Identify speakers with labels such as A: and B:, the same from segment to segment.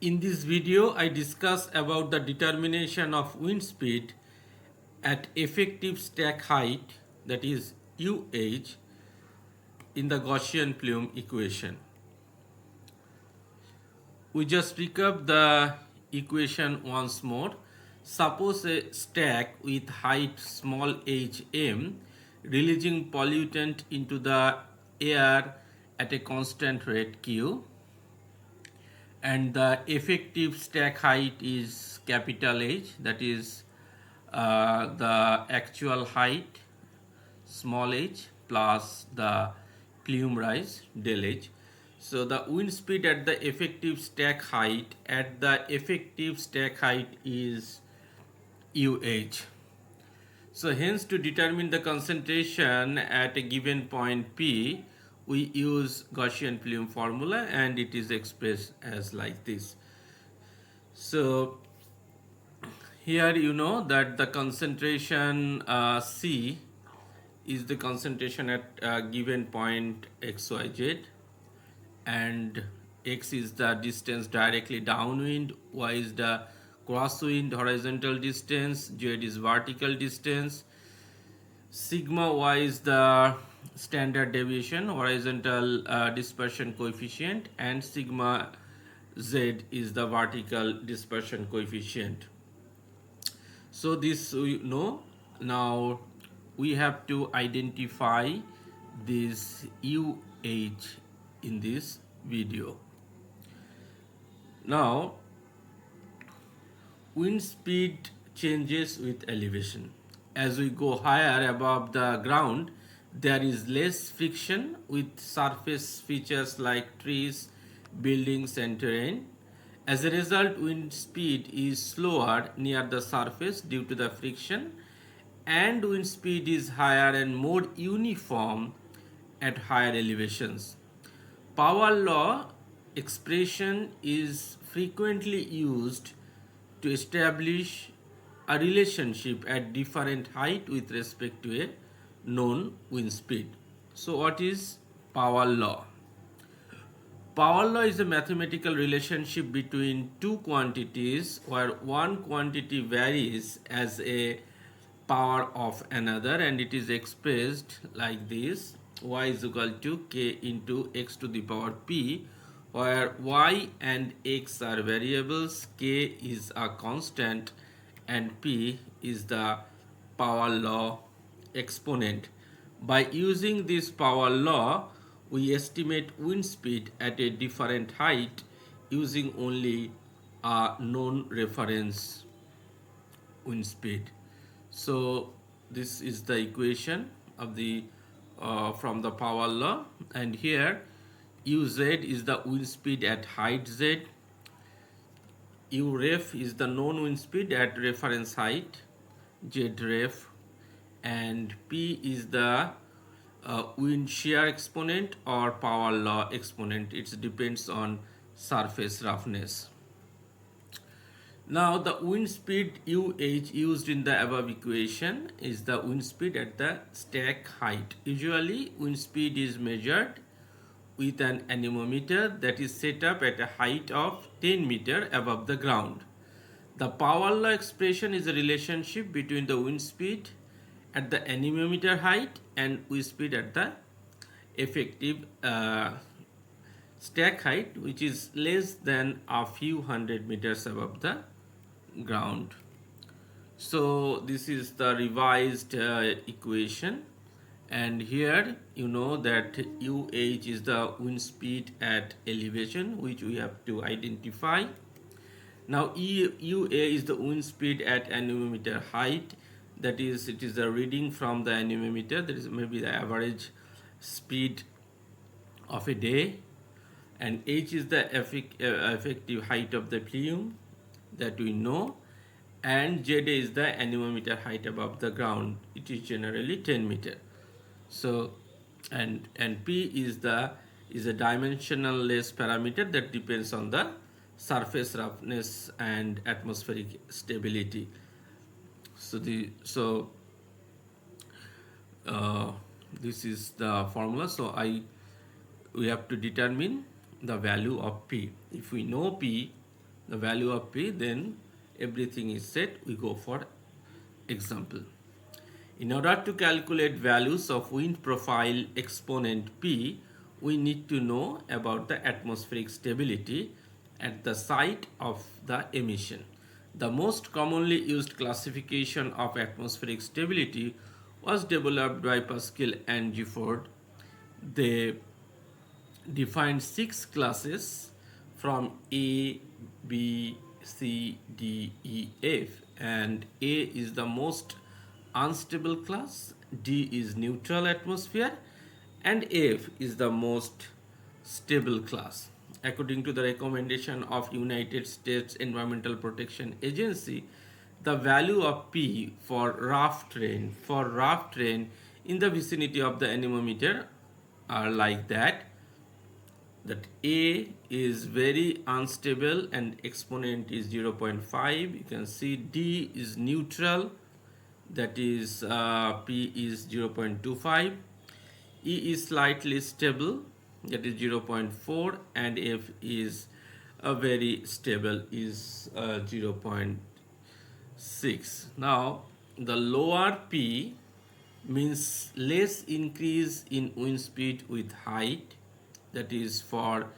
A: In this video, I discuss about the determination of wind speed at effective stack height, that is UH, in the Gaussian Plume equation. We just recap the equation once more. Suppose a stack with height small h m releasing pollutant into the air at a constant rate q, and the effective stack height is capital H, that is the actual height small h plus the plume rise del h. So the wind speed at the effective stack height is UH. So hence, to determine the concentration at a given point P, we use Gaussian Plume formula, and it is expressed as like this. So here you know that the concentration C is the concentration at a given point XYZ, and X is the distance directly downwind, Y is the crosswind horizontal distance, Z is vertical distance, sigma y is the standard deviation horizontal dispersion coefficient, and sigma z is the vertical dispersion coefficient. So this we know. Now we have to identify this UH in this video. Now wind speed changes with elevation. As we go higher above the ground, there is less friction with surface features like trees, buildings and terrain. As a result, wind speed is slower near the surface due to the friction, and wind speed is higher and more uniform at higher elevations. Power law expression is frequently used to establish a relationship at different height with respect to a known wind speed. So what is power law? Power law is a mathematical relationship between two quantities where one quantity varies as a power of another, and it is expressed like this: y is equal to k into x to the power p, where y and x are variables, k is a constant, and p is the power law exponent. By using this power law, we estimate wind speed at a different height using only a known reference wind speed. So this is the equation of the from the power law, and here uz is the wind speed at height z, u ref is the known wind speed at reference height z ref, and p is the wind shear exponent or power law exponent. It depends on surface roughness. Now the wind speed UH used in the above equation is the wind speed at the stack height. Usually wind speed is measured with an anemometer that is set up at a height of 10 meter above the ground. The power law expression is a relationship between the wind speed at the anemometer height and wind speed at the effective stack height, which is less than a few hundred meters above the ground. So this is the revised equation, and here you know that UH is the wind speed at elevation, which we have to identify. Now UA is the wind speed at anemometer height, that is, it is a reading from the anemometer, that is maybe the average speed of a day, and H is the effective height of the plume that we know, and Z is the anemometer height above the ground. It is generally 10 meter. So and P is a dimensionless parameter that depends on the surface roughness and atmospheric stability. So this is the formula. So we have to determine the value of P. If we know P, the value of P, then everything is set. We go for example. In order to calculate values of wind profile exponent P, we need to know about the atmospheric stability at the site of the emission. The most commonly used classification of atmospheric stability was developed by Pasquill and Gifford. They defined 6 classes from A, B, C, D, E, F, and A is the most unstable class, D is neutral atmosphere, and F is the most stable class. According to the recommendation of United States Environmental Protection Agency, the value of P for rough terrain in the vicinity of the anemometer are like that A is very unstable and exponent is 0.5. You can see D is neutral, that is P is 0.25. E is slightly stable, that is 0.4, and F is very stable, is 0.6. Now the lower P means less increase in wind speed with height, that is for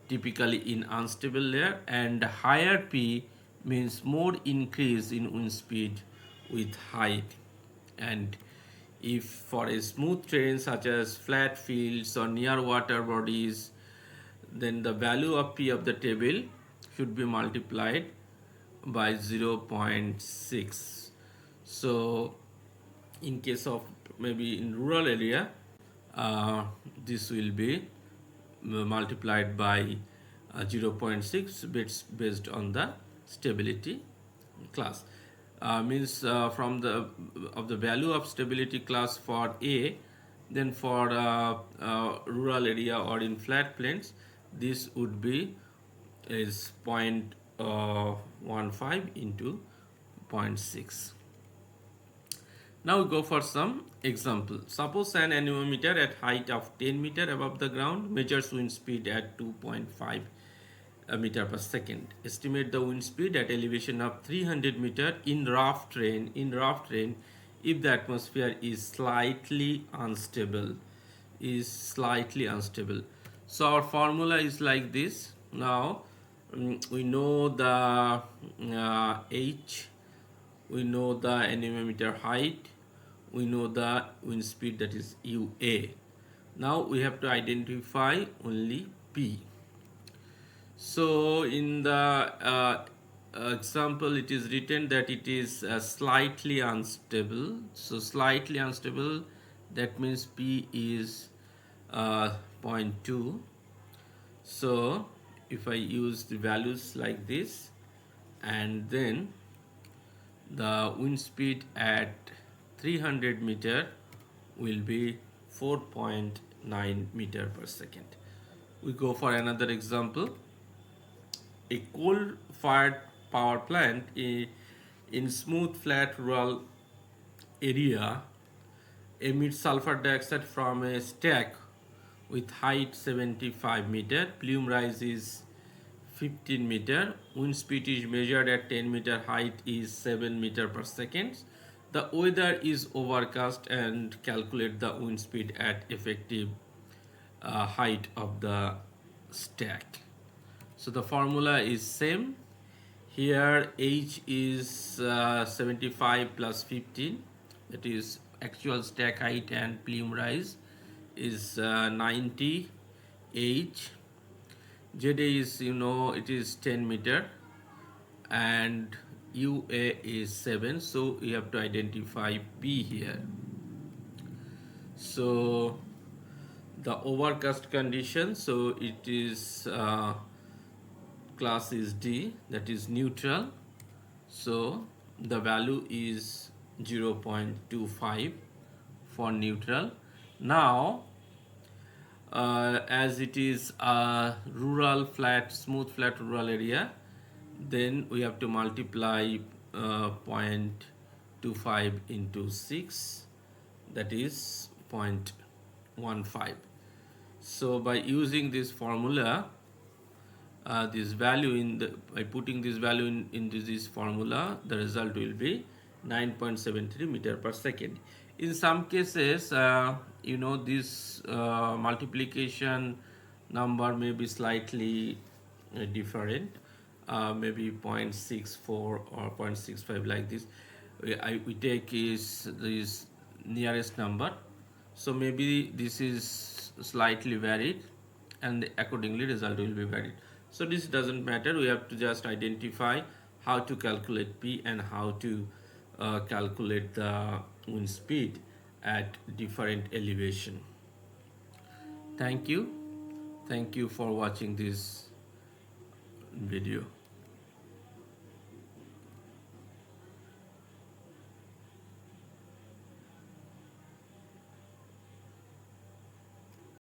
A: typically in unstable layer, and higher P means more increase in wind speed with height. And if for a smooth terrain such as flat fields or near water bodies, then the value of P of the table should be multiplied by 0.6. So in case of maybe in rural area, this will be multiplied by 0.6 bits based on the stability class. Means from the value of stability class for A, then for rural area or in flat plains, this would be is 0.15 into 0.6. Now we go for some example. Suppose an anemometer at height of 10 meter above the ground measures wind speed at 2.5 meter per second. Estimate the wind speed at elevation of 300 meter in rough terrain if the atmosphere is slightly unstable. So our formula is like this. Now we know the H, we know the anemometer height, we know the wind speed, that is UA. Now we have to identify only P. So in the example it is written that it is slightly unstable. So slightly unstable, that means P is 0.2. So if I use the values like this, and then the wind speed at 300 meter will be 4.9 meter per second. We go for another example. A coal-fired power plant in smooth flat rural area emits sulfur dioxide from a stack with height 75 meter. Plume rise is 15 meter. Wind speed is measured at 10 meter, height is 7 meter per second. The weather is overcast, and calculate the wind speed at effective height of the stack. So the formula is same. Here H is 75 plus 15, that is actual stack height, and plume rise is 90 H. ZA is, you know, it is 10 meter, and UA is 7. So we have to identify P here. So the overcast condition, so it is class is D, that is neutral. So the value is 0.25 for neutral. Now as it is a rural smooth flat rural area, then we have to multiply 0.25 into 6, that is 0.15. So by using this formula, this value in the, by putting this value into this formula, the result will be 9.73 meter per second. In some cases, this multiplication number may be slightly different, maybe 0.64 or 0.65 like this. We take is this nearest number, so maybe this is slightly varied, and accordingly result will be varied. So this doesn't matter, we have to just identify how to calculate P and how to calculate the wind speed at different elevation. Thank you for watching this video.